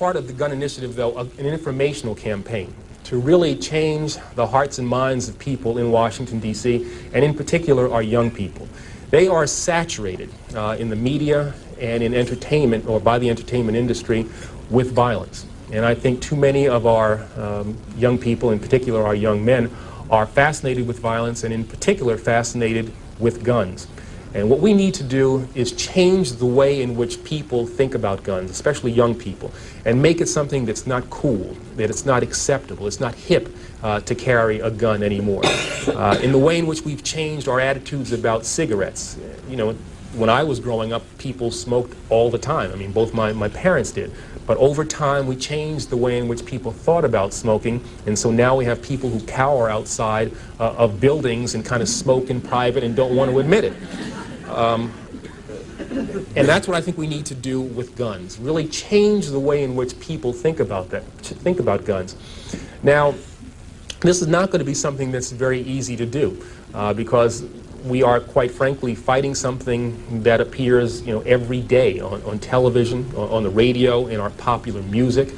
part of the gun initiative, though, an informational campaign to really change the hearts and minds of people in Washington, D.C., and in particular our young people. They are saturated in the media and in entertainment, or by the entertainment industry, with violence. And I think too many of our young people, in particular our young men, are fascinated with violence, and in particular fascinated with guns. And what we need to do is change the way in which people think about guns, especially young people, and make it something that's not cool, that it's not acceptable, it's not hip to carry a gun anymore. In the way in which we've changed our attitudes about cigarettes. You know, when I was growing up, people smoked all the time. I mean, both my parents did. But over time, we changed the way in which people thought about smoking, and so now we have people who cower outside of buildings and kind of smoke in private and don't want to admit it. And that's what I think we need to do with guns, really change the way in which people think about guns. Now, this is not going to be something that's very easy to do because we are, quite frankly, fighting something that appears, you know, every day on television, on the radio, in our popular music,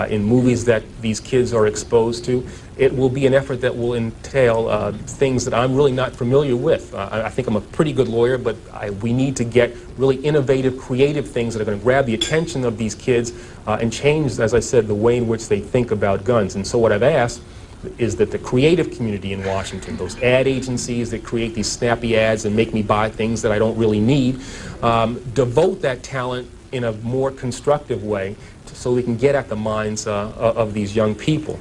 in movies that these kids are exposed to. It will be an effort that will entail things that I'm really not familiar with. I think I'm a pretty good lawyer, but we need to get really innovative, creative things that are going to grab the attention of these kids and change, as I said, the way in which they think about guns. And so what I've asked is that the creative community in Washington, those ad agencies that create these snappy ads and make me buy things that I don't really need, devote that talent in a more constructive way so we can get at the minds of these young people.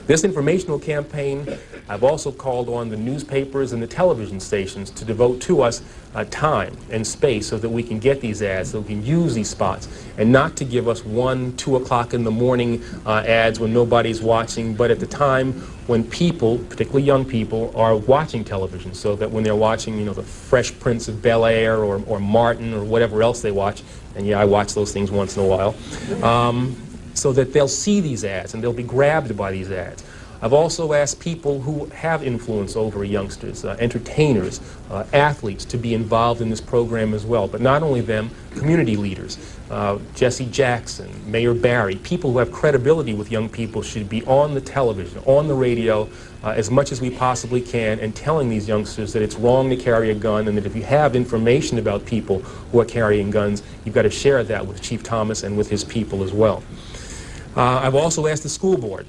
This informational campaign, I've also called on the newspapers and the television stations to devote to us time and space so that we can get these ads, so we can use these spots, and not to give us 1, 2 o'clock in the morning ads when nobody's watching, but at the time when people, particularly young people, are watching television, so that when they're watching, you know, the Fresh Prince of Bel-Air or Martin or whatever else they watch, and yeah, I watch those things once in a while, so that they'll see these ads and they'll be grabbed by these ads. I've also asked people who have influence over youngsters, entertainers, athletes, to be involved in this program as well. But not only them, community leaders, Jesse Jackson, Mayor Barry, people who have credibility with young people should be on the television, on the radio, as much as we possibly can, and telling these youngsters that it's wrong to carry a gun, and that if you have information about people who are carrying guns, you've got to share that with Chief Thomas and with his people as well. I've also asked the school board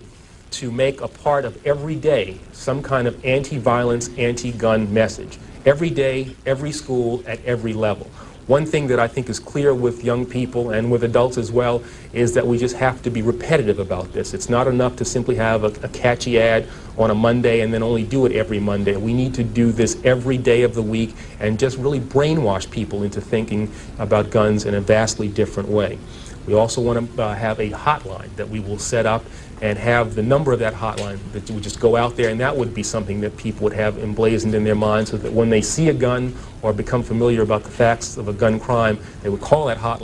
to make a part of every day some kind of anti-violence, anti-gun message. Every day, every school, at every level. One thing that I think is clear with young people and with adults as well is that we just have to be repetitive about this. It's not enough to simply have a catchy ad on a Monday and then only do it every Monday. We need to do this every day of the week and just really brainwash people into thinking about guns in a vastly different way. We also want to have a hotline that we will set up and have the number of that hotline that would just go out there, and that would be something that people would have emblazoned in their minds so that when they see a gun or become familiar about the facts of a gun crime, they would call that hotline.